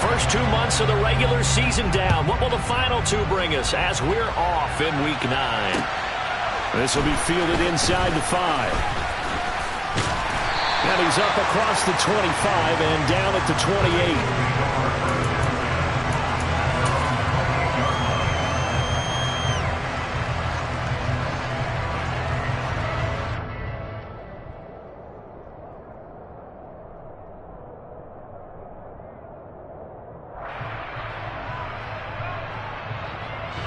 First 2 months of the regular season down. What will the final 2 bring us as we're off in Week 9? This will be fielded inside the 5. And he's up across the 25 and down at the 28.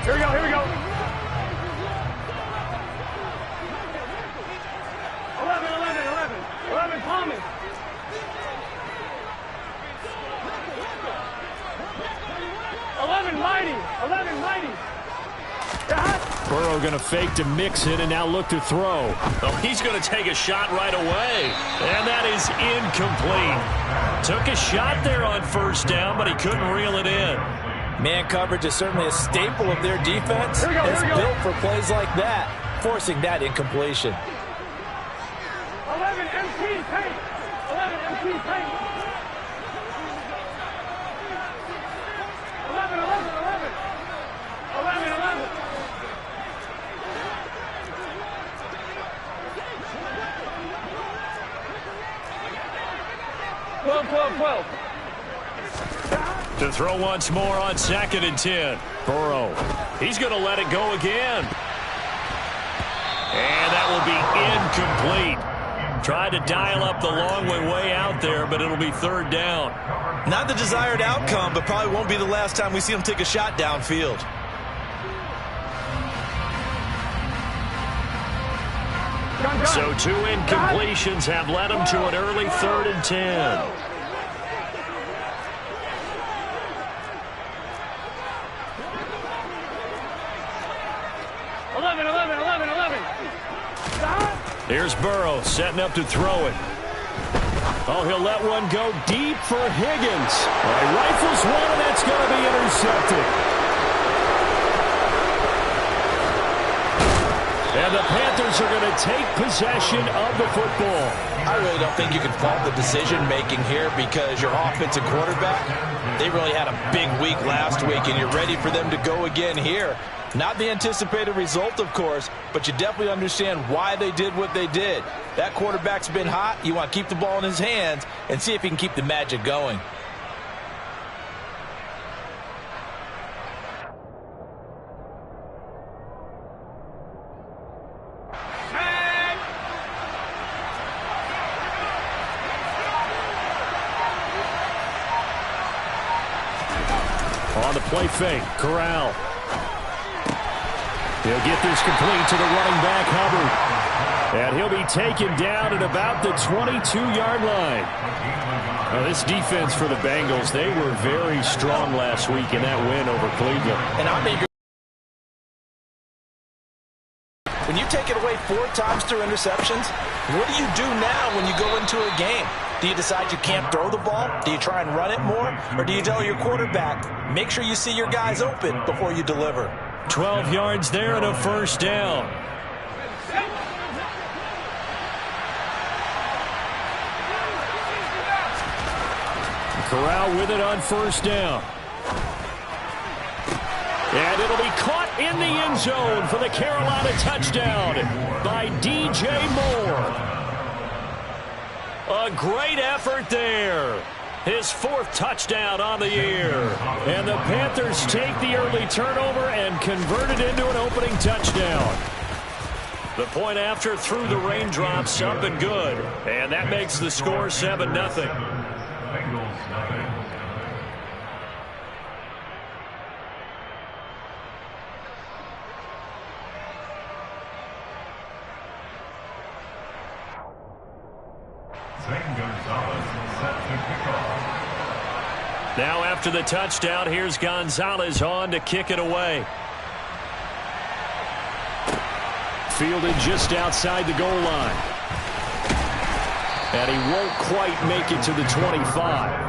Here we go, here we go. 11, palm it. 11, mighty. Burrow going to fake to mix it and now look to throw. Oh, he's going to take a shot right away. And that is incomplete. Took a shot there on first down, but he couldn't reel it in. Man coverage is certainly a staple of their defense. It's built for plays like that, forcing that incompletion. 11 MP paint. 11 MP paint. 11. 12. To throw once more on 2nd and 10. Burrow. He's going to let it go again. And that will be incomplete. Tried to dial up the long way out there, but it'll be 3rd down. Not the desired outcome, but probably won't be the last time we see him take a shot downfield. So 2 incompletions have led him to an early 3rd and 10. 11. Here's Burrow setting up to throw it. Oh, he'll let one go deep for Higgins. He rifles one, and that's going to be intercepted. And the Panthers are going to take possession of the football. I really don't think you can fault the decision-making here because your offensive quarterback, they really had a big week last week, and you're ready for them to go again here. Not the anticipated result, of course, but you definitely understand why they did what they did. That quarterback's been hot. You want to keep the ball in his hands and see if he can keep the magic going. On the play fake, Corral. He'll get this complete to the running back, Hubbard. And he'll be taken down at about the 22-yard line. Now, this defense for the Bengals, they were very strong last week in that win over Cleveland. And I'm eager. When you take it away 4 times through interceptions, what do you do now when you go into a game? Do you decide you can't throw the ball? Do you try and run it more? Or do you tell your quarterback, make sure you see your guys open before you deliver? 12 yards there and a 1st down. Corral with it on 1st down. And it'll be caught in the end zone for the Carolina touchdown by DJ Moore. A great effort there. His 4th touchdown on the year. And the Panthers take the early turnover and convert it into an opening touchdown. The point after through the raindrops, up and good. And that makes the score 7-0. Now after the touchdown, here's Gonzalez on to kick it away. Fielded just outside the goal line. And he won't quite make it to the 25.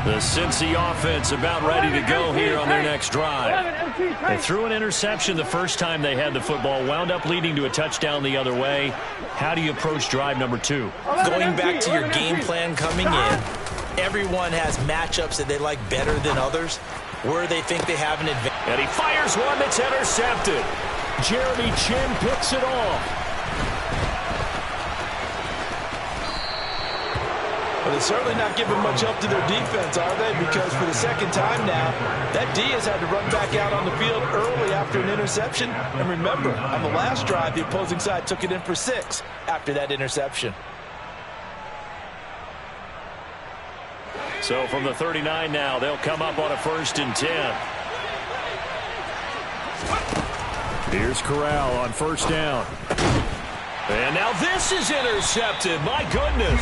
The Cincy offense about ready to go here on their next drive. They threw an interception the first time they had the football, wound up leading to a touchdown the other way. How do you approach drive number 2? Going back to your game plan coming in, everyone has matchups that they like better than others, where they think they have an advantage. And he fires one that's intercepted. Jeremy Chin picks it off. Well, they're certainly not giving much up to their defense, are they? Because for the second time now, that D has had to run back out on the field early after an interception. And remember, on the last drive, the opposing side took it in for 6 after that interception. So from the 39 now, they'll come up on a 1st and 10. Here's Corral on 1st down. And now this is intercepted. My goodness.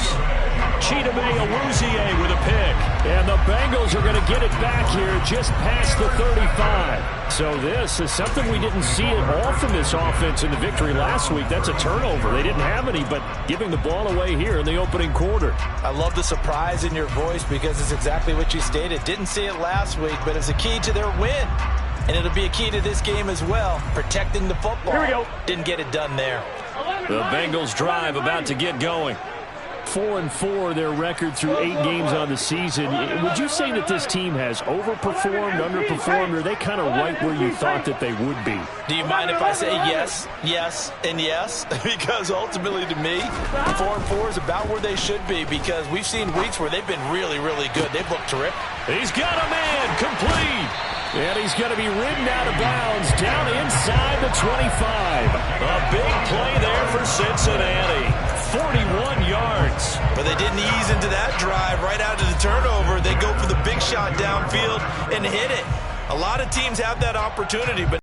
Chidame Awuzie with a pick. And the Bengals are going to get it back here just past the 35. So this is something we didn't see at all from this offense in the victory last week. That's a turnover. They didn't have any, but giving the ball away here in the opening quarter. I love the surprise in your voice because it's exactly what you stated. Didn't see it last week, but it's a key to their win. And it'll be a key to this game as well, protecting the football. Here we go. Didn't get it done there. The Bengals drive about to get going. 4-4 their record through 8 games on the season. Would you say that this team has overperformed, underperformed, or are they kind of right where you thought that they would be? Do you mind if I say yes, yes, and yes? Because ultimately to me, 4-4 is about where they should be because we've seen weeks where they've been really, really good. They've looked terrific. He's got a man complete. And he's going to be ridden out of bounds down inside the 25. A big play there for Cincinnati. 41 yards. But they didn't ease into that drive right out of the turnover. They go for the big shot downfield and hit it. A lot of teams have that opportunity, but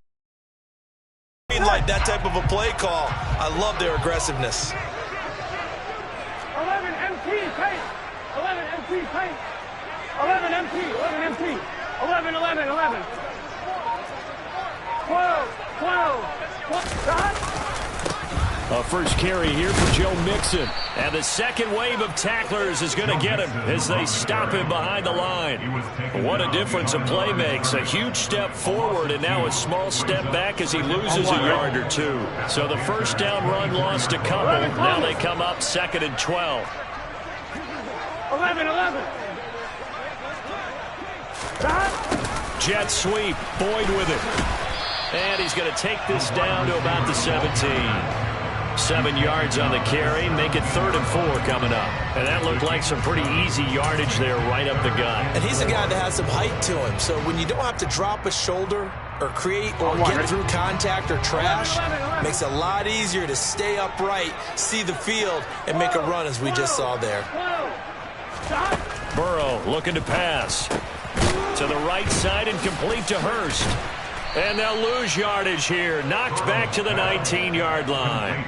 like that type of a play call, I love their aggressiveness. 11 MT paint. 11 MT paint. 11 MT. 11 MT. 11, 11, 11. 12, 12. A first carry here for Joe Mixon. And the second wave of tacklers is going to get him as they stop him behind the line. What a difference a play makes. A huge step forward and now a small step back as he loses a yard or 2. So the first down run lost a couple. Now they come up 2nd and 12. 11, 11. Jet sweep. Boyd with it. And he's going to take this down to about the 17. 7 yards on the carry. Make it 3rd and 4 coming up. And that looked like some pretty easy yardage there right up the gut. And he's a guy that has some height to him. So when you don't have to drop a shoulder or create or get through contact or trash, makes it a lot easier to stay upright, see the field, and make a run as we just saw there. Burrow looking to pass. To the right side and complete to Hurst. And they'll lose yardage here. Knocked back to the 19-yard line.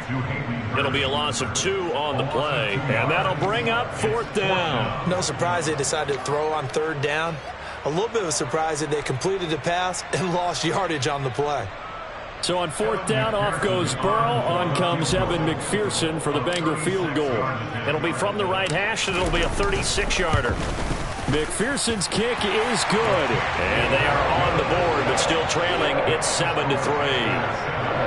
It'll be a loss of 2 on the play. And that'll bring up 4th down. No surprise they decided to throw on 3rd down. A little bit of a surprise that they completed the pass and lost yardage on the play. So on 4th down, off goes Burrow. On comes Evan McPherson for the Bengal field goal. It'll be from the right hash, and it'll be a 36-yarder. McPherson's kick is good. And they are on the board, but still trailing. It's 7-3.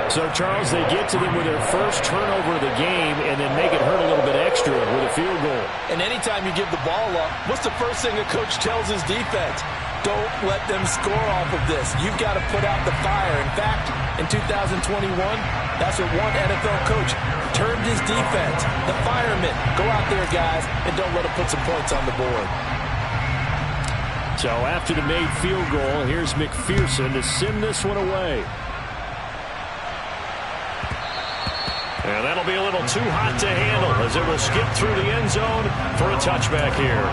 So, Charles, they get to them with their first turnover of the game and then make it hurt a little bit extra with a field goal. And anytime you give the ball up, what's the first thing a coach tells his defense? Don't let them score off of this. You've got to put out the fire. In fact, in 2021, that's what one NFL coach termed his defense. The firemen. Go out there, guys, and don't let them put some points on the board. So after the made field goal, here's McPherson to send this one away. And that'll be a little too hot to handle as it will skip through the end zone for a touchback here.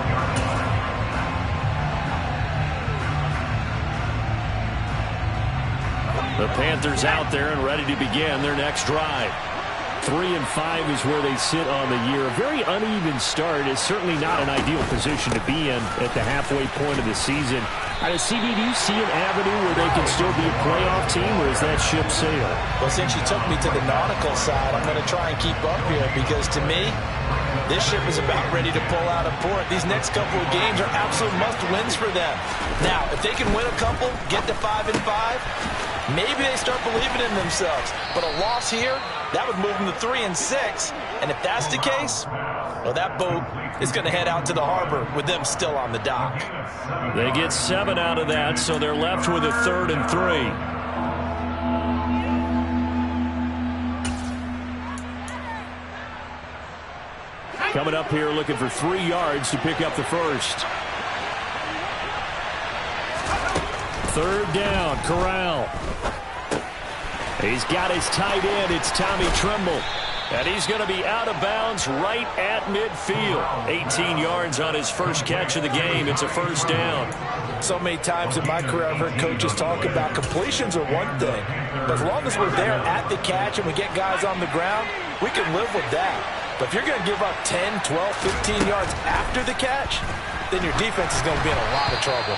The Panthers out there and ready to begin their next drive. 3-5 is where they sit on the year. A very uneven start is certainly not an ideal position to be in at the halfway point of the season. CB, do you see an avenue where they can still be a playoff team, or is that ship sailed? Well, since you took me to the nautical side, I'm going to try and keep up here because to me, this ship is about ready to pull out of port. These next couple of games are absolute must-wins for them. Now, if they can win a couple, get to 5-5, maybe they start believing in themselves. But a loss here, that would move them to 3-6. And if that's the case, well, that boat is going to head out to the harbor with them still on the dock. They get 7 out of that, so they're left with a 3rd and 3. Coming up here looking for 3 yards to pick up the first. 3rd down, Corral. He's got his tight end. It's Tommy Tremble. And he's going to be out of bounds right at midfield. 18 yards on his first catch of the game. It's a 1st down. So many times in my career I've heard coaches talk about completions are one thing. But as long as we're there at the catch and we get guys on the ground, we can live with that. But if you're going to give up 10, 12, 15 yards after the catch, then your defense is going to be in a lot of trouble.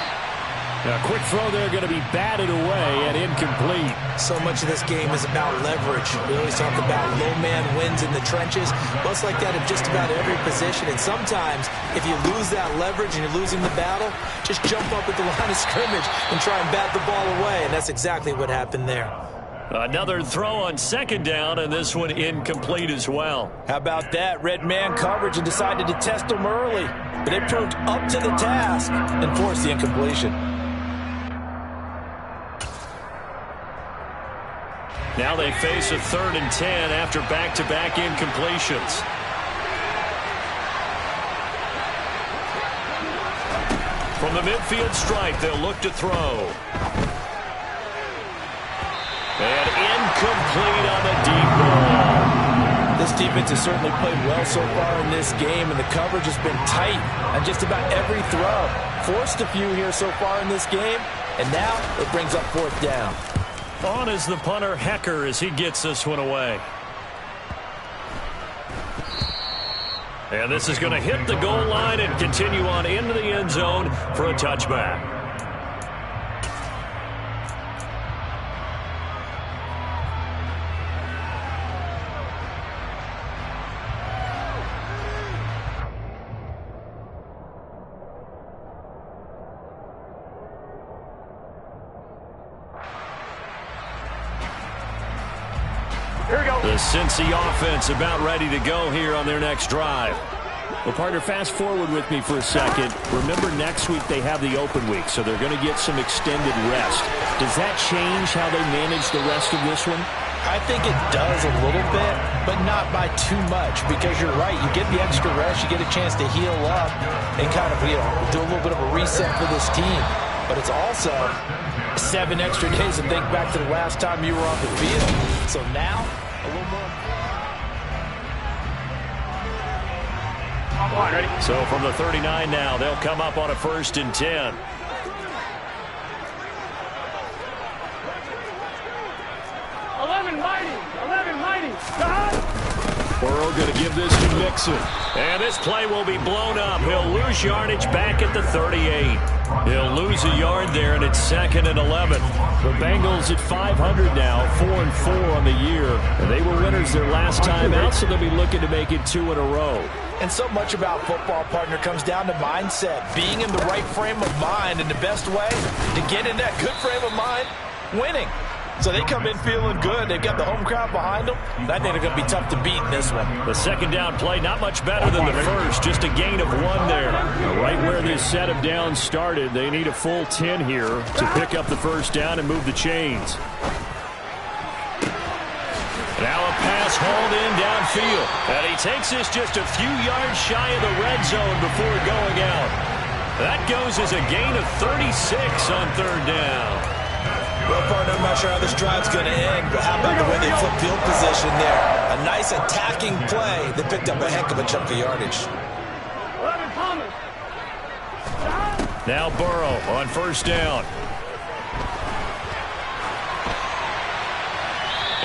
A quick throw there going to be batted away and incomplete. So much of this game is about leverage. We always talk about low man wins in the trenches. Well, it's like that in just about every position. And sometimes, if you lose that leverage and you're losing the battle, just jump up at the line of scrimmage and try and bat the ball away. And that's exactly what happened there. Another throw on 2nd down, and this one incomplete as well. How about that? Red man coverage and decided to test them early. But they proved up to the task and forced the incompletion. Now they face a 3rd and 10 after back-to-back incompletions. From the midfield stripe, they'll look to throw. And incomplete on the deep ball. This defense has certainly played well so far in this game, and the coverage has been tight on just about every throw. Forced a few here so far in this game, and now it brings up 4th down. On is the punter, Hecker, as he gets this one away. And this is going to hit the goal line and continue on into the end zone for a touchback. The Cincy offense about ready to go here on their next drive. Well, partner, fast forward with me for a second. Remember, next week they have the open week, so they're going to get some extended rest. Does that change how they manage the rest of this one? I think it does a little bit, but not by too much, because you're right. You get the extra rest, you get a chance to heal up and kind of, do a little bit of a reset for this team. But it's also 7 extra days to think back to the last time you were on the field. So now, a little more. Ready? So from the 39 now, they'll come up on a 1st and 10. Burrow going to give this to Mixon. And this play will be blown up. He'll lose yardage back at the 38. He'll lose a yard there, and it's 2nd and 11. The Bengals at 500 now, 4-4 on the year. And they were winners their last time out, so they'll be looking to make it 2 in a row. And so much about football, partner, comes down to mindset. Being in the right frame of mind, and the best way to get in that good frame of mind, winning. So they come in feeling good. They've got the home crowd behind them. And I think they're going to be tough to beat in this one. The 2nd down play, not much better than the first. Just a gain of 1 there. Right where this set of downs started, they need a full 10 here to pick up the 1st down and move the chains. Now a pass hauled in downfield. And he takes this just a few yards shy of the red zone before going out. That goes as a gain of 36 on 3rd down. Well, partner, I'm not sure how this drive's going to end, but how about the way they flip field position there? A nice attacking play. They picked up a heck of a chunk of yardage. Now Burrow on 1st down.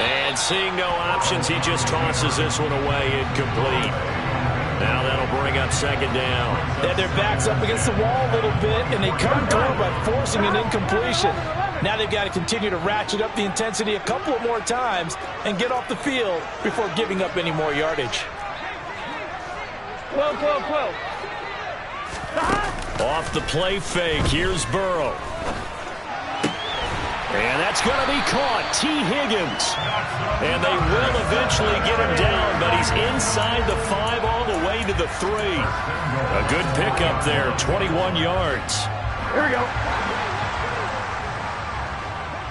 And seeing no options, he just tosses this one away, incomplete. Now that'll bring up second down. Yeah, their back's up against the wall a little bit, and they come through by forcing an incompletion. Now they've got to continue to ratchet up the intensity a couple of more times and get off the field before giving up any more yardage. 12, 12, 12. Off the play fake, here's Burrow. And that's going to be caught. T. Higgins. And they will eventually get him down, but he's inside the 5 all the way to the 3. A good pickup there, 21 yards. Here we go.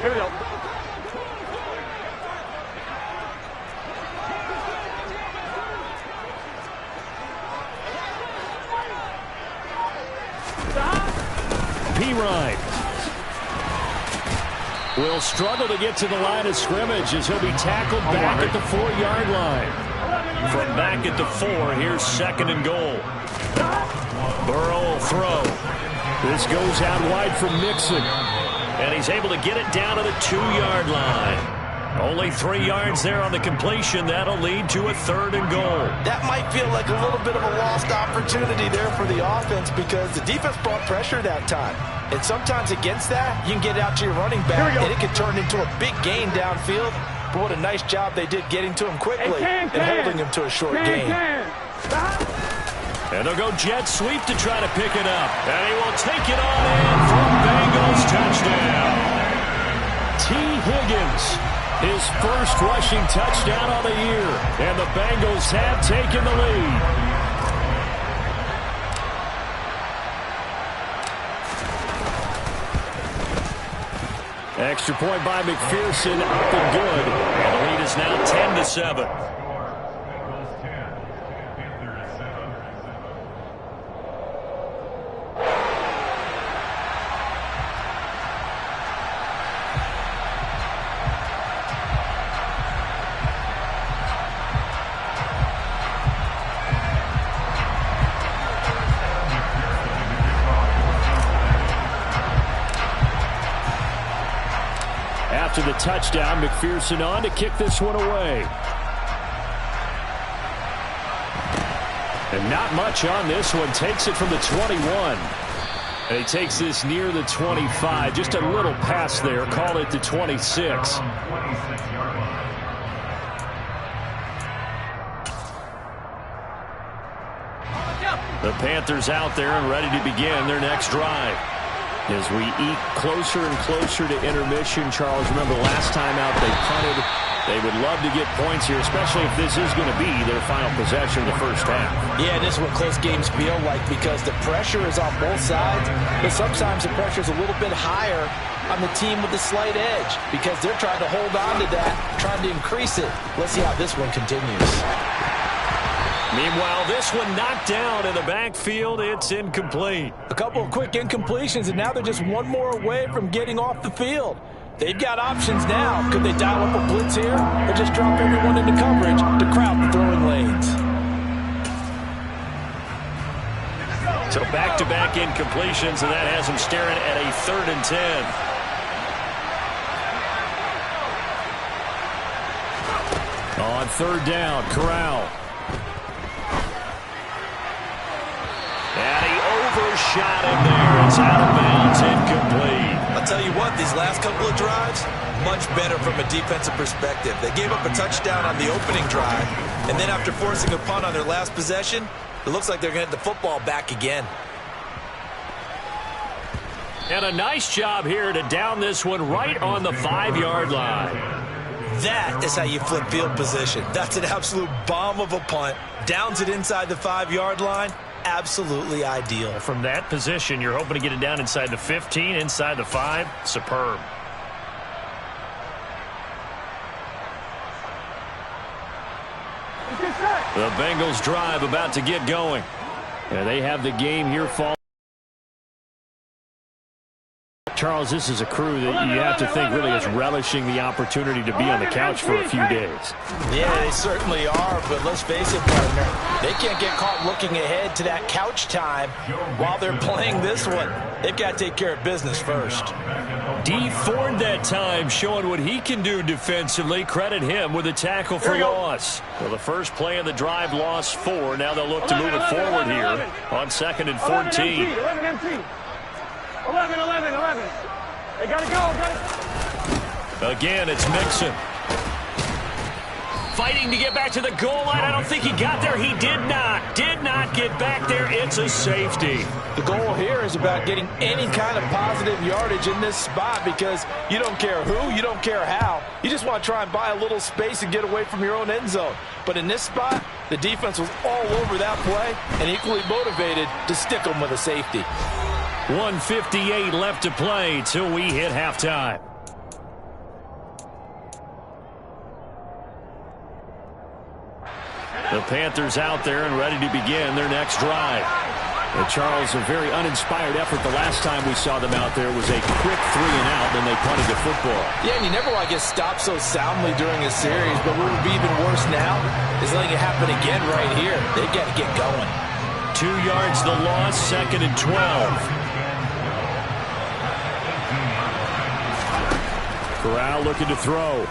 Here we go. P-Ryan will struggle to get to the line of scrimmage as he'll be tackled back at the 4-yard line. From back at the 4, here's second and goal. Burrow will throw. This goes out wide from Mixon. And he's able to get it down to the 2-yard line. Only 3 yards there on the completion. That'll lead to a third and goal. That might feel like a little bit of a lost opportunity there for the offense because the defense brought pressure that time. And sometimes against that, you can get out to your running back, and it can turn into a big gain downfield. But what a nice job they did getting to him quickly and holding him to a short gain. And they'll go jet sweep to try to pick it up. And he will take it on in for Bengals touchdown. T. Higgins, his first rushing touchdown on the year. And the Bengals have taken the lead. Extra point by McPherson, up and good. And the lead is now 10-7. After the touchdown, McPherson on to kick this one away. And not much on this one. Takes it from the 21. And he takes this near the 25. Just a little pass there. Call it the 26. The Panthers out there and ready to begin their next drive. As we eat closer and closer to intermission, Charles, remember last time out they punted. They would love to get points here, especially if this is going to be their final possession of the first half. Yeah, this is what close games feel like because the pressure is on both sides, but sometimes the pressure is a little bit higher on the team with the slight edge because they're trying to hold on to that, trying to increase it. Let's see how this one continues. Meanwhile, this one knocked down in the backfield. It's incomplete. A couple of quick incompletions, and now they're just one more away from getting off the field. They've got options now. Could they dial up a blitz here or just drop everyone into coverage to crowd the throwing lanes? So back-to-back incompletions, and that has them staring at a 3rd and 10. On 3rd down, Corral. And he overshot him there. It's out of bounds, incomplete. I'll tell you what, these last couple of drives, much better from a defensive perspective. They gave up a touchdown on the opening drive, and then after forcing a punt on their last possession, it looks like they're going to get the football back again. And a nice job here to down this one right on the 5-yard line. That is how you flip field position. That's an absolute bomb of a punt. Downs it inside the 5-yard line. Absolutely ideal. From that position, you're hoping to get it down inside the 15, inside the 5. Superb. The Bengals drive about to get going. And they have the game here fall. Charles, this is a crew that you have to think really is relishing the opportunity to be on the couch for a few days. Yeah, they certainly are, but let's face it, partner, they can't get caught looking ahead to that couch time while they're playing this one. They've got to take care of business first. D Ford that time, showing what he can do defensively. Credit him with a tackle for loss. Well, the first play of the drive lost 4. Now they'll look to move it forward here on 2nd and 14. 11 MT. 11. They got to go. Again, it's Mixon. Fighting to get back to the goal line. I don't think he got there. He did not. Did not get back there. It's a safety. The goal here is about getting any kind of positive yardage in this spot because you don't care who, you don't care how. You just want to try and buy a little space and get away from your own end zone. But in this spot, the defense was all over that play and equally motivated to stick them with a safety. 1:58 left to play till we hit halftime. The Panthers out there and ready to begin their next drive. And Charles, a very uninspired effort the last time we saw them out there was a quick 3-and-out, then they punted the football. Yeah, and you never want to get stopped so soundly during a series, but what would be even worse now is letting it happen again right here. They've got to get going. 2 yards the loss, 2nd and 12. Corral looking to throw.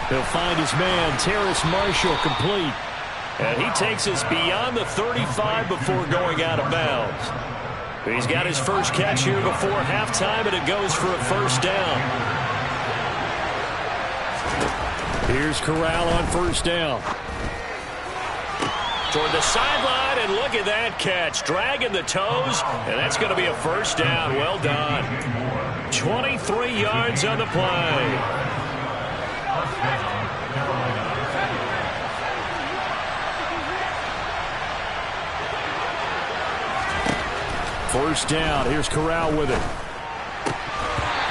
He'll find his man, Terrace Marshall, complete. And he takes us beyond the 35 before going out of bounds. He's got his first catch here before halftime, and it goes for a first down. Here's Corral on first down. Toward the sideline, and look at that catch. Dragging the toes, and that's going to be a first down. Well done. 23 yards on the play. First down. Here's Corral with it.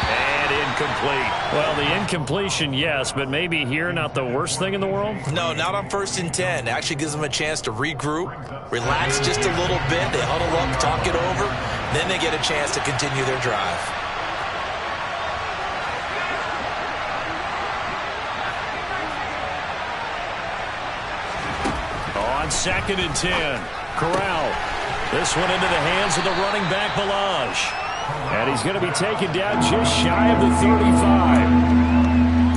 And incomplete. Well, the incompletion, yes, but maybe here not the worst thing in the world? No, not on 1st and 10. Actually gives them a chance to regroup, relax just a little bit. They huddle up, talk it over. Then they get a chance to continue their drive. On 2nd and 10, Corral. This one into the hands of the running back, Balaj. And he's going to be taken down just shy of the 35.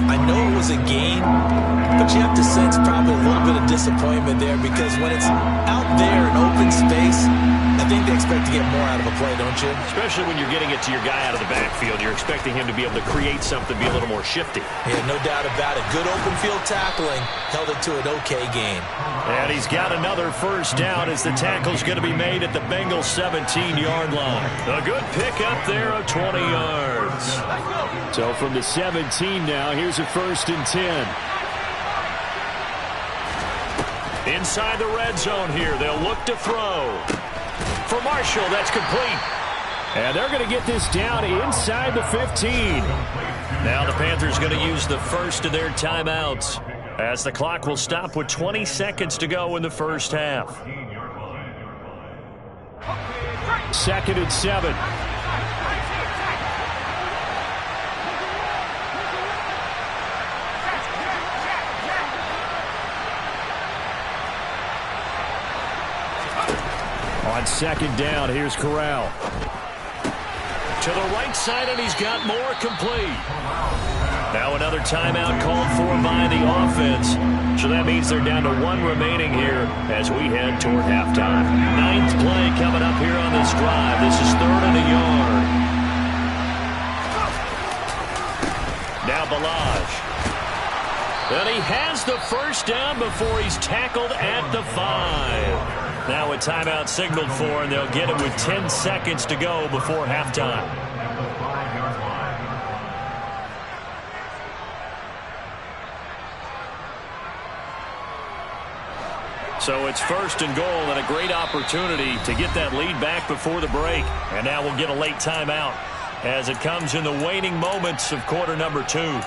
I know it was a gain, but you have to sense probably a little bit of disappointment there because when it's out there in open space, I think they expect to get more out of a play, don't you? Especially when you're getting it to your guy out of the backfield. You're expecting him to be able to create something, be a little more shifty. Yeah, no doubt about it. Good open field tackling held it to an okay gain. And he's got another first down as the tackle's going to be made at the Bengals 17-yard line. A good pickup there of 20 yards. So from the 17 now, here's a 1st and 10. Inside the red zone here, they'll look to throw. For Marshall, that's complete. And they're going to get this down inside the 15. Now the Panthers going to use the first of their timeouts as the clock will stop with 20 seconds to go in the first half. 2nd and 7. On 2nd down, here's Corral. To the right side, and he's got more complete. Now another timeout called for by the offense. So that means they're down to 1 remaining here as we head toward halftime. 9th play coming up here on this drive. This is 3rd and a yard. Now Balaj. And he has the first down before he's tackled at the 5. Now a timeout signaled for, and they'll get it with 10 seconds to go before halftime. So it's 1st and goal and a great opportunity to get that lead back before the break. And now we'll get a late timeout as it comes in the waning moments of quarter number 2.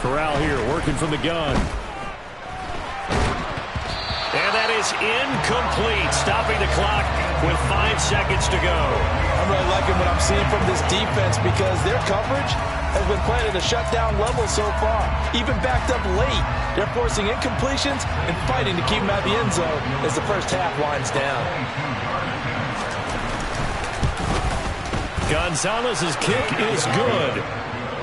Corral here working from the gun. And that is incomplete, stopping the clock with 5 seconds to go. I'm really liking what I'm seeing from this defense because their coverage has been playing at a shutdown level so far. Even backed up late, they're forcing incompletions and fighting to keep them at the end zone as the first half winds down. Gonzalez's kick is good.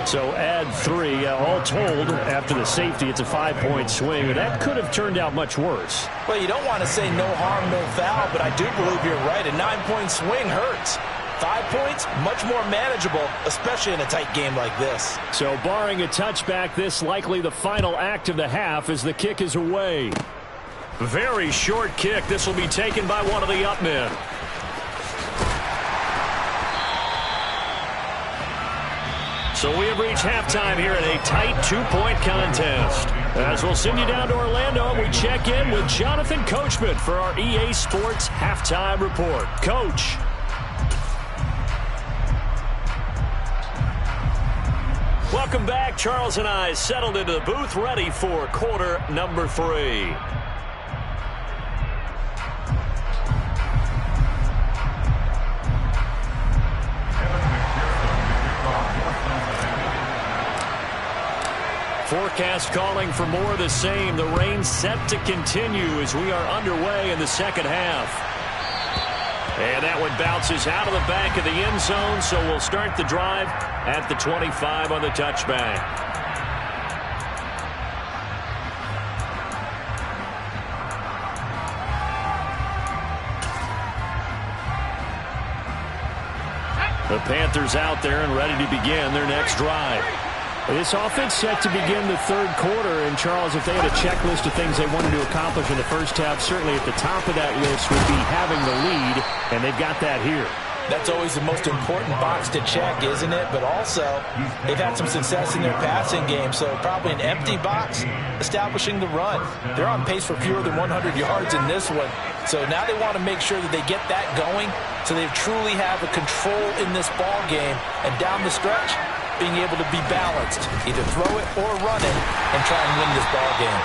So add 3. All told, after the safety, it's a 5-point swing. That could have turned out much worse. Well, you don't want to say no harm, no foul, but I do believe you're right. A 9-point swing hurts. 5 points, much more manageable, especially in a tight game like this. So barring a touchback, this likely the final act of the half as the kick is away. Very short kick. This will be taken by one of the up men. So we have reached halftime here in a tight 2-point contest. As we'll send you down to Orlando, and we check in with Jonathan Coachman for our EA Sports Halftime Report. Coach. Welcome back. Charles and I settled into the booth, ready for quarter number 3. Forecast calling for more of the same. The rain set to continue as we are underway in the second half. And that one bounces out of the back of the end zone, so we'll start the drive at the 25 on the touchback. The Panthers out there and ready to begin their next drive. This offense set to begin the third quarter. And, Charles, if they had a checklist of things they wanted to accomplish in the first half, certainly at the top of that list would be having the lead, and they've got that here. That's always the most important box to check, isn't it? But also, they've had some success in their passing game, so probably an empty box establishing the run. They're on pace for fewer than 100 yards in this one. So now they want to make sure that they get that going so they truly have a control in this ball game. And down the stretch, being able to be balanced, either throw it or run it, and try and win this ball game.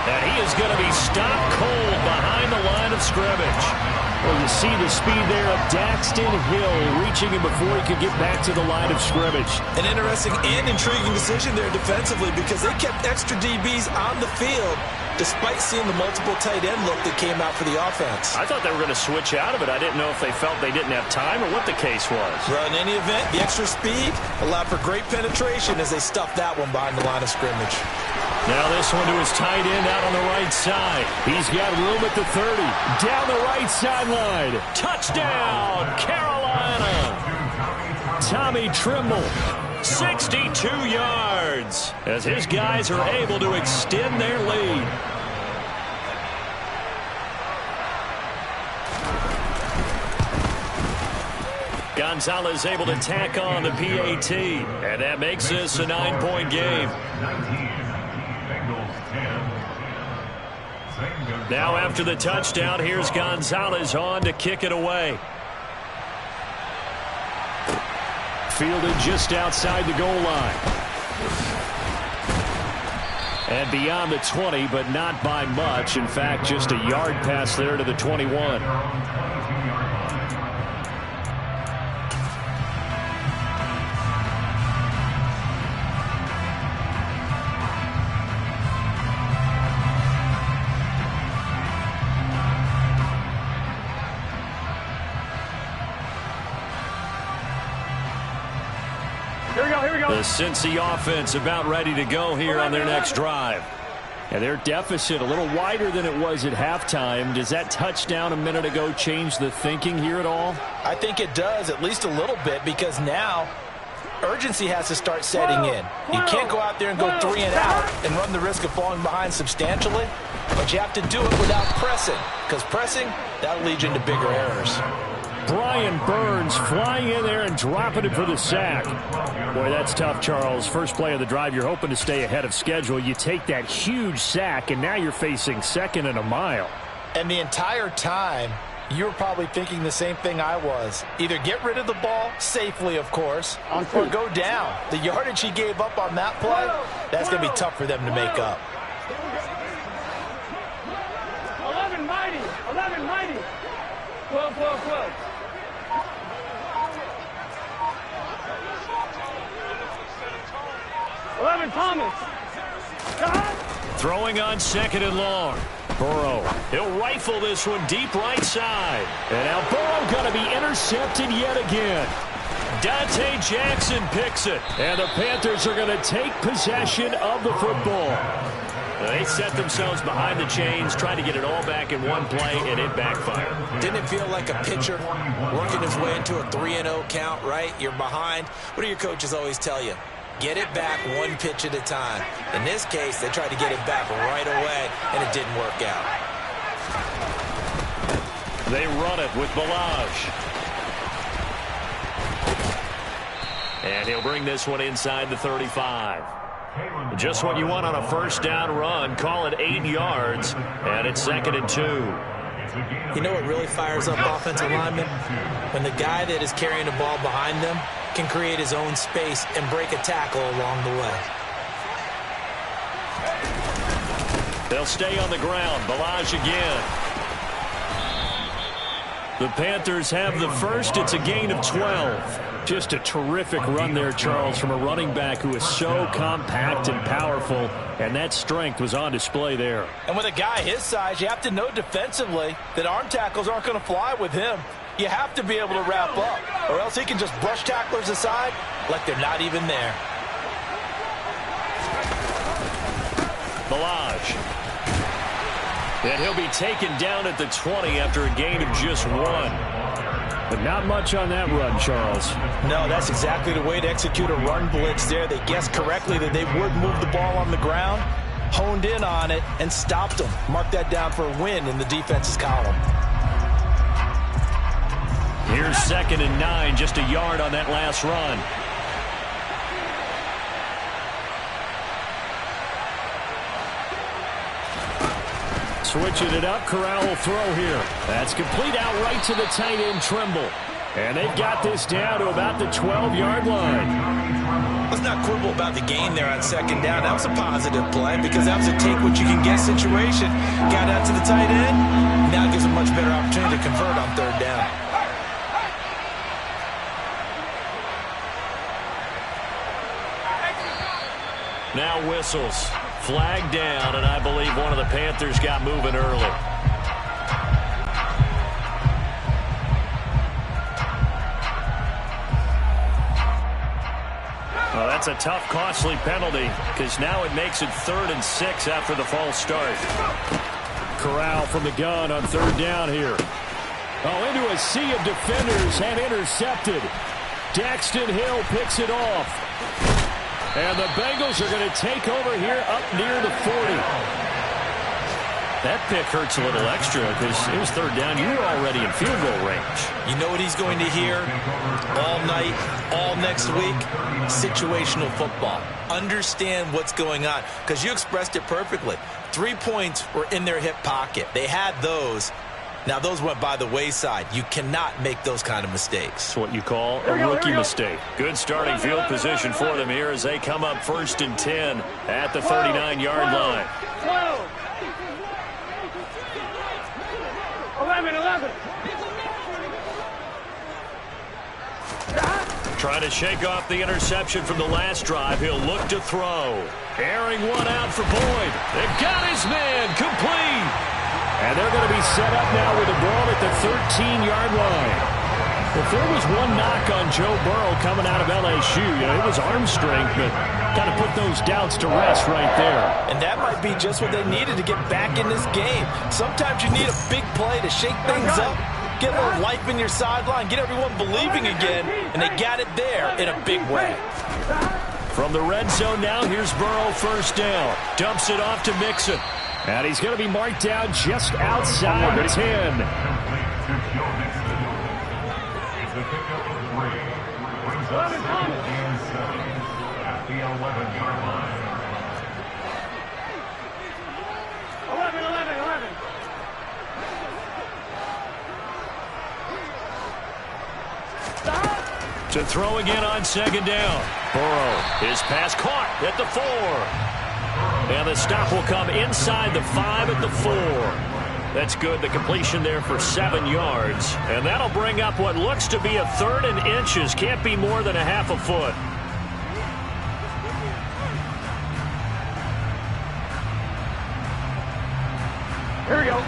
And he is going to be stopped cold behind the line of scrimmage. Well, you see the speed there of Daxton Hill reaching him before he could get back to the line of scrimmage. An interesting and intriguing decision there defensively because they kept extra DBs on the field despite seeing the multiple tight end look that came out for the offense. I thought they were going to switch out of it. I didn't know if they felt they didn't have time or what the case was. Well, in any event, the extra speed allowed for great penetration as they stuffed that one behind the line of scrimmage. Now this one to his tight end out on the right side. He's got room at the 30. Down the right sideline. Touchdown, Carolina. Tommy Trimble. 62 yards as his guys are able to extend their lead. Gonzalez able to tack on the PAT, and that makes this a 9-point game. Now after the touchdown, here's Gonzalez on to kick it away. Fielded just outside the goal line. And beyond the 20, but not by much. In fact, just a yard pass there to the 21. The Cincy offense about ready to go here on their next drive. And their deficit a little wider than it was at halftime. Does that touchdown a minute ago change the thinking here at all? I think it does, at least a little bit, because now urgency has to start setting in. You can't go out there and go 3 and out and run the risk of falling behind substantially, but you have to do it without pressing, because pressing, that'll lead you into bigger errors. Brian Burns flying in there and dropping it for the sack. Boy, that's tough, Charles. First play of the drive, you're hoping to stay ahead of schedule. You take that huge sack, and now you're facing second and a mile. And the entire time, You were probably thinking the same thing I was. Either get rid of the ball, safely of course, or go down. The yardage he gave up on that play, that's going to be tough for them to make up. 11 mighty, 11 mighty. 12, 12, 12. Thomas. Throwing on 2nd and long. Burrow. He'll rifle this one deep right side. And now Burrow going to be intercepted yet again. Dante Jackson picks it. And the Panthers are going to take possession of the football. They set themselves behind the chains, trying to get it all back in one play, and it backfired. Didn't it feel like a pitcher working his way into a 3-0 count, right? You're behind. What do your coaches always tell you? Get it back one pitch at a time. In this case, they tried to get it back right away, and it didn't work out. They run it with Balaj. And he'll bring this one inside the 35. Just what you want on a first down run. Call it 8 yards, and it's 2nd and 2. You know what really fires up offensive linemen? When the guy that is carrying the ball behind them can create his own space and break a tackle along the way. They'll stay on the ground. Balaj again. The Panthers have the first. It's a gain of 12. Just a terrific run there, Charles, from a running back who is so compact and powerful, and that strength was on display there. And with a guy his size, you have to know defensively that arm tackles aren't going to fly with him. You have to be able to wrap up, or else he can just brush tacklers aside like they're not even there. Balaj. And he'll be taken down at the 20 after a gain of just 1. But not much on that run, Charles. No, that's exactly the way to execute a run blitz there. They guessed correctly that they would move the ball on the ground, honed in on it, and stopped them. Mark that down for a win in the defense's column. Here's 2nd and 9, just a yard on that last run. Switching it up, Corral will throw here. That's complete out right to the tight end, Trimble. And they've got this down to about the 12-yard line. Let's not quibble about the gain there on 2nd down. That was a positive play because that was a take-what-you-can-get situation. Got out to the tight end. Now gives a much better opportunity to convert on 3rd down. Now whistles. Flag down, and I believe one of the Panthers got moving early. Well, that's a tough, costly penalty because now it makes it 3rd and 6 after the false start. Corral from the gun on 3rd down here. Oh, into a sea of defenders and intercepted. Daxton Hill picks it off. And the Bengals are going to take over here up near the 40. That pick hurts a little extra because it was 3rd down. You were already in field goal range. You know what he's going to hear all night, all next week? Situational football. Understand what's going on because you expressed it perfectly. 3 points were in their hip pocket. They had those. Now, those went by the wayside. You cannot make those kind of mistakes. It's what you call a rookie mistake. Good starting field position for them here as they come up 1st and 10 at the 39-yard line. 12. 11. Trying to shake off the interception from the last drive. He'll look to throw. Airing one out for Boyd. They've got his man complete. And they're going to be set up now with the ball at the 13-yard line. If there was one knock on Joe Burrow coming out of LSU, it was arm strength, but got to put those doubts to rest right there. And that might be just what they needed to get back in this game. Sometimes you need a big play to shake things up, get a little life in your sideline, get everyone believing again, and they got it there in a big way. From the red zone now, here's Burrow 1st down. Dumps it off to Mixon. And he's going to be marked down just outside the 10. To throw again on second down. Burrow, his pass caught at the 4. And the stop will come inside the 5 at the 4. That's good. The completion there for 7 yards. And that'll bring up what looks to be a 3rd and inches. Can't be more than a half a foot. Here we go.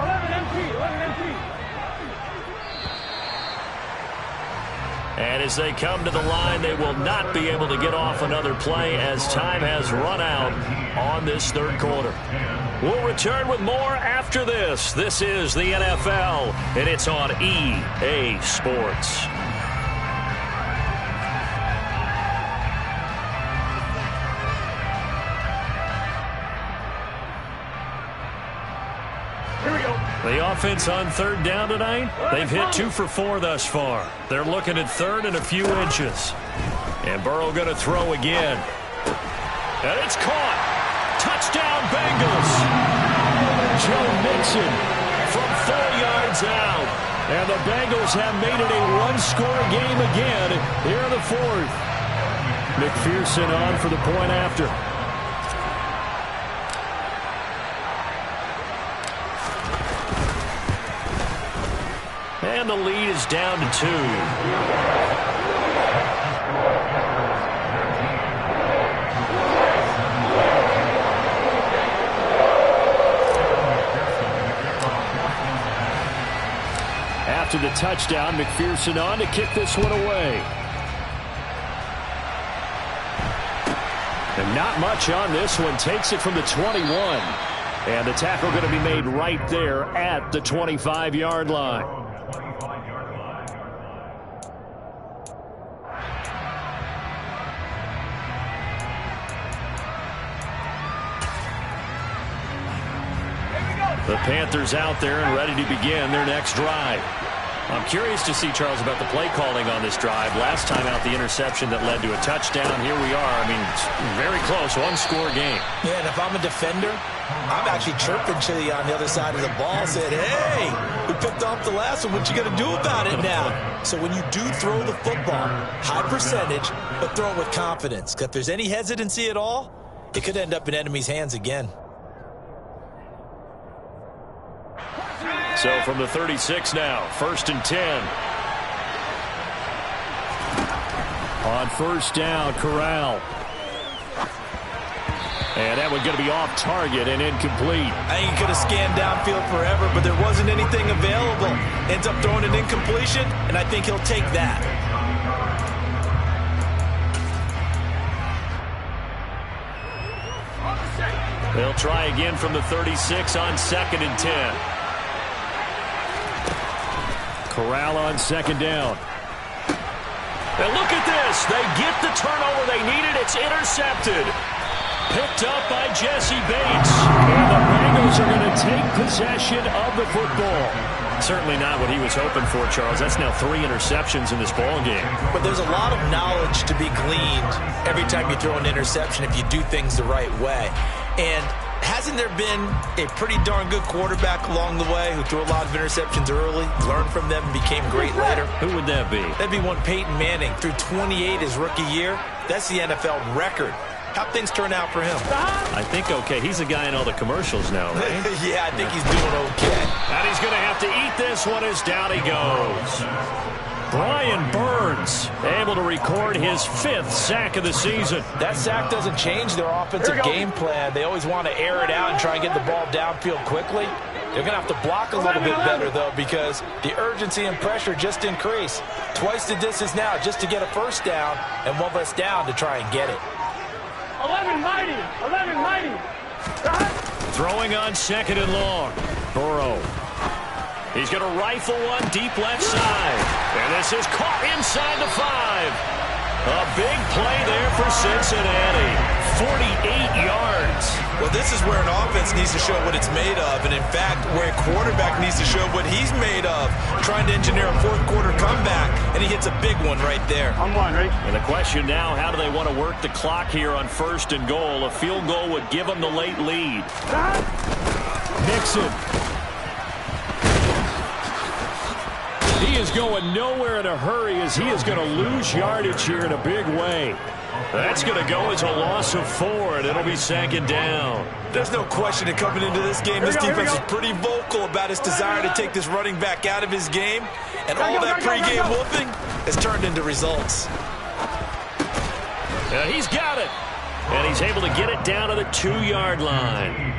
11 MT, 11 MT. And as they come to the line, they will not be able to get off another play as time has run out on this 3rd quarter. We'll return with more after this. This is the NFL, and it's on EA Sports. The offense on 3rd down tonight, they've hit 2 for 4 thus far. They're looking at 3rd and a few inches. And Burrow going to throw again. And it's caught. Touchdown, Bengals. Joe Mixon from 4 yards out. And the Bengals have made it a one-score game again here in the 4th. McPherson on for the point after. And the lead is down to 2. After the touchdown, McPherson on to kick this one away. And not much on this one. Takes it from the 21. And the tackle going to be made right there at the 25-yard line. The Panthers out there and ready to begin their next drive. I'm curious to see, Charles, about the play calling on this drive. Last time out, the interception that led to a touchdown. Here we are. I mean, it's very close. One-score game. Yeah, and if I'm a defender, I'm actually chirping Chili on the other side of the ball, saying, hey, we picked off the last one. What you going to do about it now? So when you do throw the football, high percentage, but throw it with confidence. Because if there's any hesitancy at all, it could end up in enemy's hands again. So from the 36 now, 1st and 10. On 1st down, Corral. And that one going to be off target and incomplete. I think he could have scanned downfield forever, but there wasn't anything available. Ends up throwing an incompletion, and I think he'll take that. They'll try again from the 36 on 2nd and 10. Corral on 2nd down. And look at this. They get the turnover they needed. It's intercepted. Picked up by Jesse Bates. And the Bengals are going to take possession of the football. Certainly not what he was hoping for, Charles. That's now 3 interceptions in this ball game. But there's a lot of knowledge to be gleaned every time you throw an interception if you do things the right way. And hasn't there been a pretty darn good quarterback along the way who threw a lot of interceptions early, learned from them, and became great later? Who would that be? That'd be one Peyton Manning. Threw 28 his rookie year. That's the NFL record. How'd things turn out for him? I think okay. He's a guy in all the commercials now, right? Yeah, I think he's doing okay. And he's going to have to eat this one as down he goes. Brian Burns able to record his 5th sack of the season. That sack doesn't change their offensive game plan. They always want to air it out and try and get the ball downfield quickly. They're going to have to block a little bit better, though, because the urgency and pressure just increase. Twice the distance now just to get a 1st down and 1 less down to try and get it. 11 mighty, 11 mighty. Throwing on 2nd and long. Burrow. He's going to rifle one deep left side. And this is caught inside the 5. A big play there for Cincinnati. 48 yards. Well, this is where an offense needs to show what it's made of. And, in fact, where a quarterback needs to show what he's made of. Trying to engineer a 4th quarter comeback. And he hits a big one right there. I'm one, ready? And the question now, how do they want to work the clock here on 1st and goal? A field goal would give them the late lead. Nixon. He He is going nowhere in a hurry as he is going to lose yardage here in a big way. That's going to go as a loss of 4, and it'll be 2nd down. There's no question that coming into this game, this defense is pretty vocal about its desire to take this running back out of his game. And all that pregame whooping has turned into results. And he's got it. And he's able to get it down to the 2-yard line.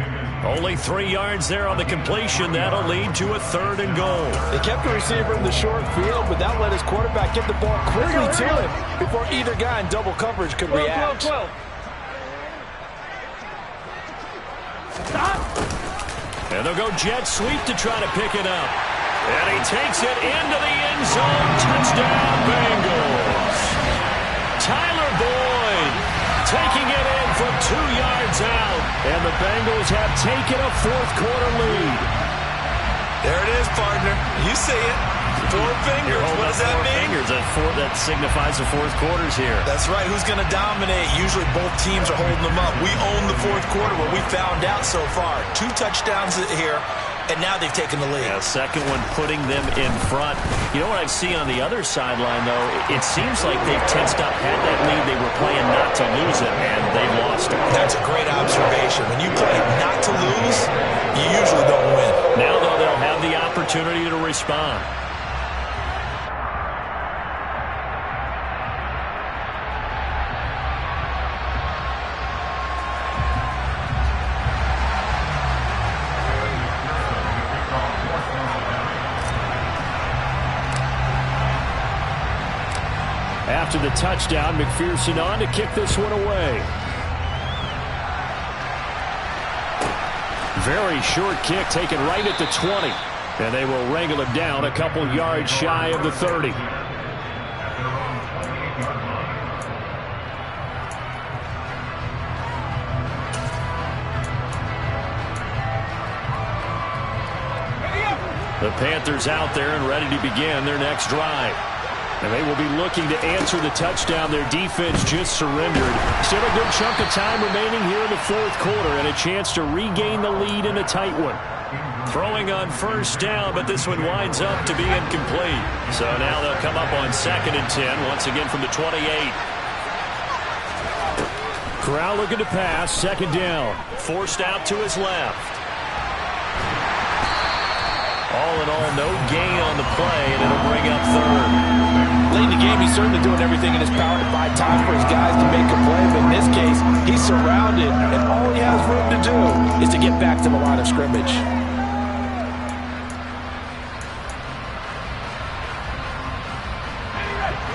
Only 3 yards there on the completion. That'll lead to a 3rd and goal. They kept the receiver in the short field, but that let his quarterback get the ball quickly to him before either guy in double coverage could react. Stop. And they'll go jet sweep to try to pick it up. And he takes it into the end zone. Touchdown, Bengals. Tyler Boyd taking it in from 2 yards out. And the Bengals have taken a 4th-quarter lead. There it is, partner. You see it. 4 fingers. What does that mean? That signifies the 4th quarters here. That's right. Who's going to dominate? Usually both teams are holding them up. We own the 4th quarter, what we found out so far. 2 touchdowns here, and now they've taken the lead. Yeah, second one putting them in front. You know what I see on the other sideline, though? It seems like they've tensed up, had that lead. They were playing not to lose it, and they've lost it. That's a great observation. When you play not to lose, you usually don't win. Now, though, they'll have the opportunity to respond. After the touchdown, McPherson on to kick this one away. Very short kick taken right at the 20. And they will wrangle him down a couple yards shy of the 30. The Panthers out there and ready to begin their next drive. And they will be looking to answer the touchdown their defense just surrendered. Still a good chunk of time remaining here in the 4th quarter and a chance to regain the lead in a tight one. Throwing on 1st down, but this one winds up to be incomplete. So now they'll come up on 2nd and 10, once again from the 28. Corral looking to pass, 2nd down. Forced out to his left. All in all, no gain on the play, and it'll bring up 3rd. Late in the game, he's certainly doing everything in his power to buy time for his guys to make a play. But in this case, he's surrounded, and all he has room to do is to get back to the line of scrimmage.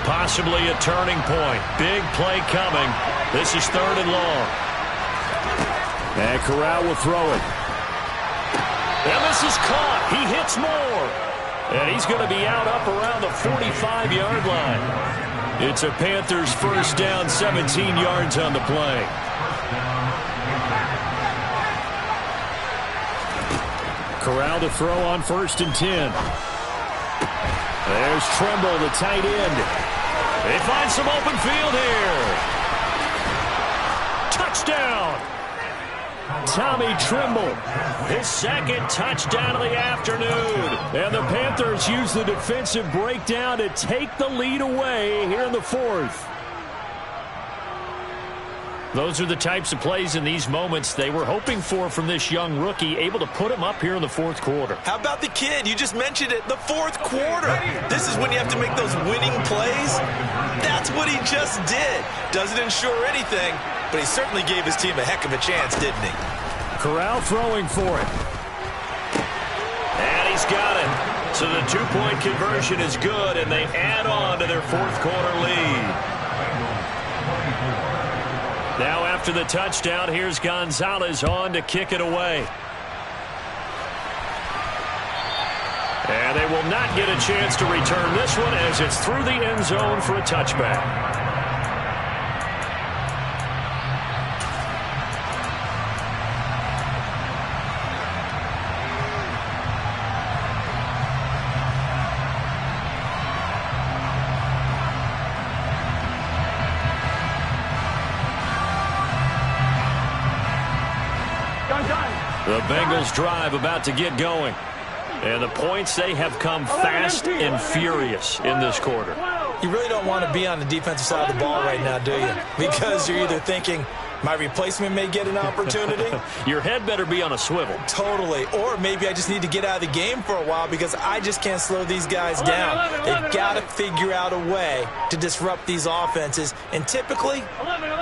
Possibly a turning point. Big play coming. This is 3rd and long. And Corral will throw it. And this is caught. He hits more. And he's going to be out up around the 45-yard line. It's a Panthers 1st down, 17 yards on the play. Corral to throw on 1st and 10. There's Tremble, the tight end. They find some open field here. Touchdown. Tommy Tremble. His 2nd touchdown of the afternoon. And the Panthers use the defensive breakdown to take the lead away here in the 4th. Those are the types of plays in these moments they were hoping for from this young rookie, able to put him up here in the 4th quarter. How about the kid? You just mentioned it, the 4th quarter. This is when you have to make those winning plays. That's what he just did. Doesn't ensure anything, but he certainly gave his team a heck of a chance, didn't he? Corral throwing for it. And he's got it. So the 2-point conversion is good, and they add on to their 4th quarter lead. Now after the touchdown, here's Gonzalez on to kick it away. And they will not get a chance to return this one as it's through the end zone for a touchback. The Bengals drive about to get going. And the points, they have come fast and furious in this quarter. You really don't want to be on the defensive side of the ball right now, do you? Because you're either thinking, my replacement may get an opportunity. Your head better be on a swivel. Totally. Or maybe I just need to get out of the game for a while because I just can't slow these guys down. They've got to figure out a way to disrupt these offenses. And typically,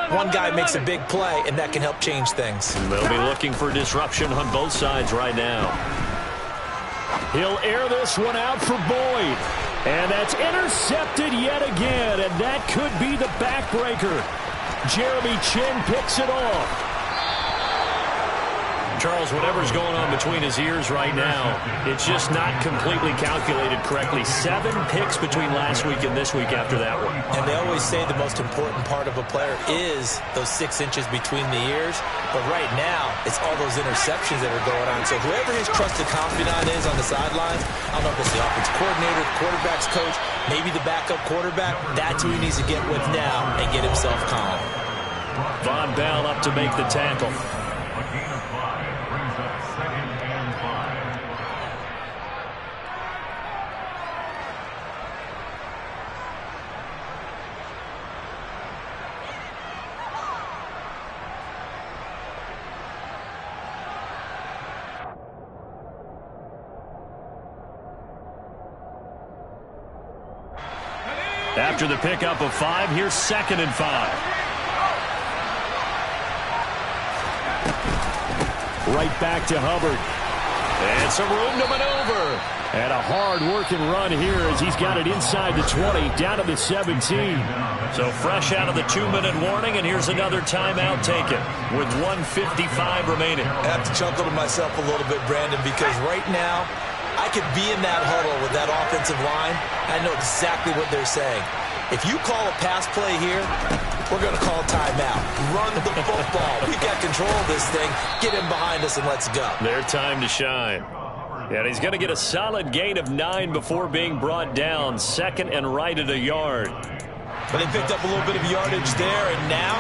one guy makes a big play, and that can help change things. They'll be looking for disruption on both sides right now. He'll air this one out for Boyd. And that's intercepted yet again, and that could be the backbreaker. Jeremy Chin picks it off. Charles, whatever's going on between his ears right now, it's just not completely calculated correctly. 7 picks between last week and this week after that one. And they always say the most important part of a player is those 6 inches between the ears. But right now, it's all those interceptions that are going on. So whoever his trusted confidant is on the sidelines, I don't know if it's the offensive coordinator, the quarterback's coach, maybe the backup quarterback, that's who he needs to get with now and get himself calm. Von Bell up to make the tackle. After the pickup of 5, here's 2nd and 5. Right back to Hubbard. And some room to maneuver. And a hard-working run here as he's got it inside the 20, down to the 17. So fresh out of the 2-minute warning, and here's another timeout taken with 1:55 remaining. I have to chuckle to myself a little bit, Brandon, because right now, I could be in that huddle with that offensive line. I know exactly what they're saying. If you call a pass play here, we're going to call timeout. Run the football. We got control of this thing. Get him behind us and let's go. Their time to shine. And he's going to get a solid gain of 9 before being brought down. 2nd and right at a yard. But they picked up a little bit of yardage there, and now,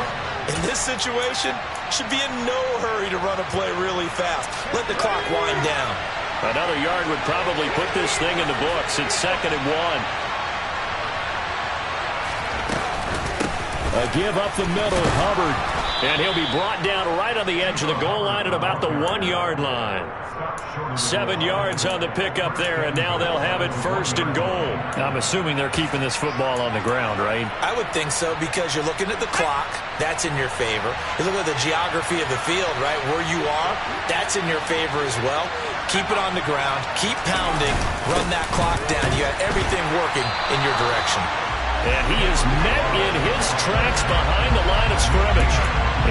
in this situation, should be in no hurry to run a play really fast. Let the clock wind down. Another yard would probably put this thing in the books. It's 2nd and 1. A give up the middle, Hubbard. And he'll be brought down right on the edge of the goal line at about the 1-yard line. 7 yards on the pickup there, and now they'll have it 1st and goal. I'm assuming they're keeping this football on the ground, right? I would think so, because you're looking at the clock. That's in your favor. You look at the geography of the field, right? Where you are, that's in your favor as well. Keep it on the ground. Keep pounding. Run that clock down. You got everything working in your direction. And he is met in his tracks behind the line of scrimmage.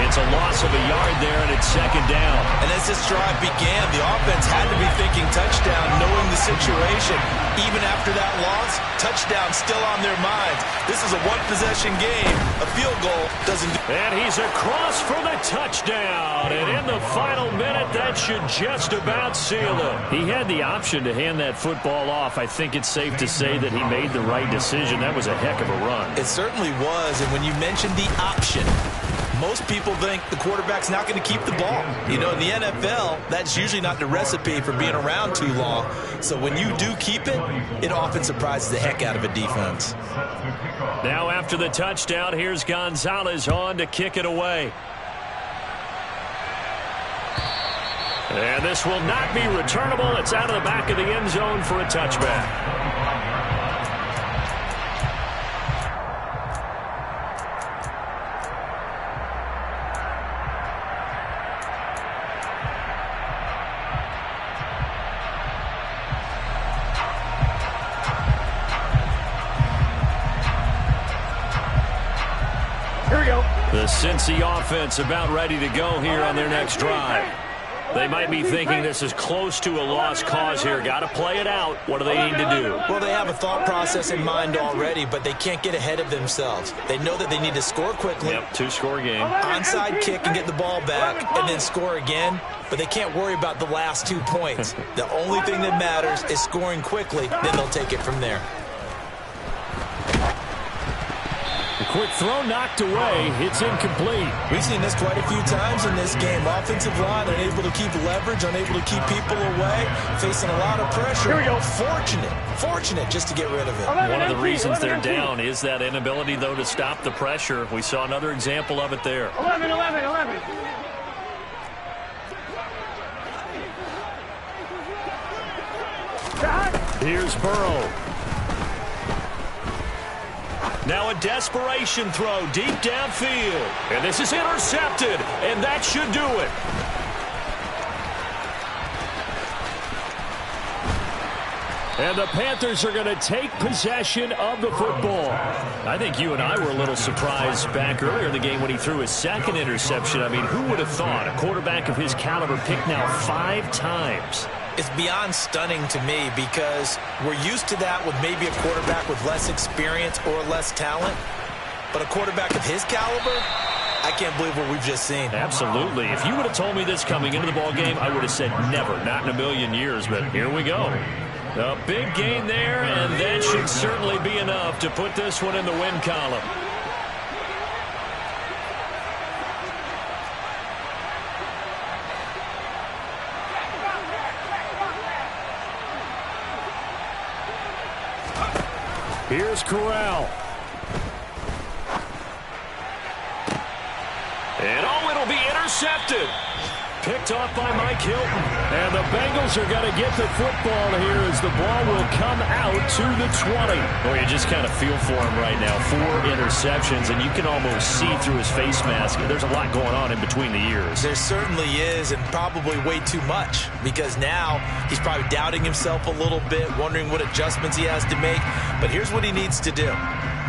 It's a loss of a yard there, and it's 2nd down. And as this drive began, the offense had to be thinking touchdown, knowing the situation. Even after that loss, touchdown still on their minds. This is a one-possession game. A field goal doesn't do. And he's across for the touchdown. And in the final minute, that should just about seal it. He had the option to hand that football off. I think it's safe to say that he made the right decision. That was a heck of a run. It certainly was. And when you mentioned the option, most people think the quarterback's not going to keep the ball. You know, in the NFL, that's usually not the recipe for being around too long. So when you do keep it, it often surprises the heck out of a defense. Now after the touchdown, here's Gonzalez on to kick it away. And this will not be returnable. It's out of the back of the end zone for a touchback. The Cincy offense about ready to go here on their next drive. They might be thinking this is close to a lost cause here. Got to play it out. What do they need to do? Well, they have a thought process in mind already, but they can't get ahead of themselves. They know that they need to score quickly. Yep, 2-score game. Onside kick and get the ball back and then score again. But they can't worry about the last 2 points. The only thing that matters is scoring quickly. Then they'll take it from there. The Quick throw knocked away. It's incomplete. We've seen this quite a few times in this game. Offensive line unable to keep leverage, unable to keep people away, facing a lot of pressure. Here we go. Fortunate just to get rid of it. One of the reasons they're down is that inability, though, to stop the pressure. We saw another example of it there. 11. Here's Burrow. Now a desperation throw deep downfield. And this is intercepted, and that should do it. And the Panthers are going to take possession of the football. I think you and I were a little surprised back earlier in the game when he threw his second interception. I mean, who would have thought a quarterback of his caliber picked now 5 times? It's beyond stunning to me because we're used to that with maybe a quarterback with less experience or less talent. But a quarterback of his caliber, I can't believe what we've just seen. Absolutely. If you would have told me this coming into the ball game, I would have said never, not in a million years. But here we go. A big gain there, and that should certainly be enough to put this one in the win column. Here's Corral. And it'll be intercepted. Picked off by Mike Hilton. And the Bengals are going to get the football here as the ball will come out to the 20. Well, you just kind of feel for him right now. 4 interceptions, and you can almost see through his face mask. There's a lot going on in between the ears. There certainly is, and probably way too much, because now he's probably doubting himself a little bit, wondering what adjustments he has to make. But here's what he needs to do.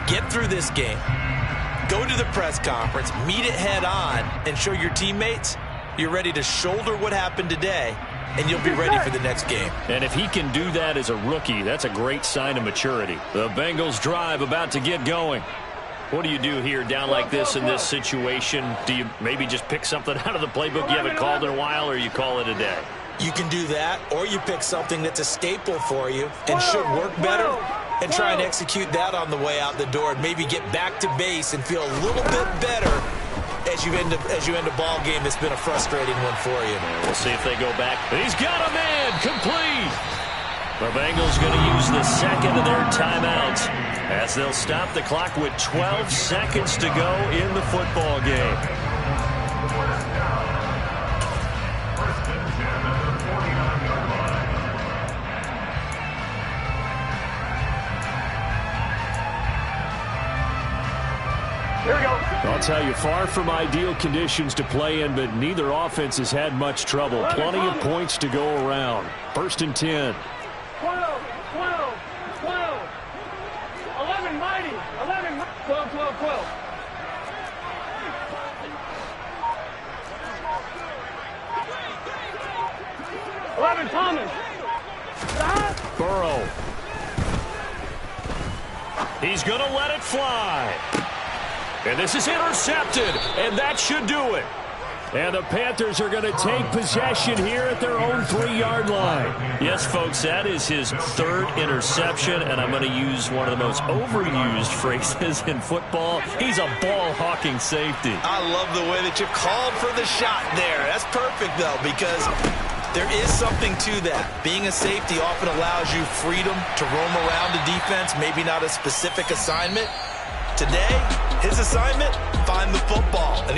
Get through this game. Go to the press conference, meet it head on, and show your teammates you're ready to shoulder what happened today, and you'll be ready for the next game. And if he can do that as a rookie, that's a great sign of maturity. The Bengals drive about to get going. What do you do here down like this in this situation? Do you maybe just pick something out of the playbook you haven't called in a while, or you call it a day? You can do that, or you pick something that's a staple for you and should work better and try and execute that on the way out the door and maybe get back to base and feel a little bit better as you end a ball game that's been a frustrating one for you. We'll see if they go back. He's got a man complete. The Bengals going to use the second of their timeouts as they'll stop the clock with 12 seconds to go in the football game. Here we go. I'll tell you, far from ideal conditions to play in, but neither offense has had much trouble. Plenty of points to go around. 1st and 10. 12. 11 mighty. 12. 11 Thomas. Burrow. He's going to let it fly. And this is intercepted, and that should do it. And the Panthers are going to take possession here at their own 3-yard line. Yes, folks, that is his 3rd interception, and I'm going to use one of the most overused phrases in football. He's a ball-hawking safety. I love the way that you called for the shot there. That's perfect, though, because there is something to that. Being a safety often allows you freedom to roam around the defense, maybe not a specific assignment. Today, his assignment, find the football.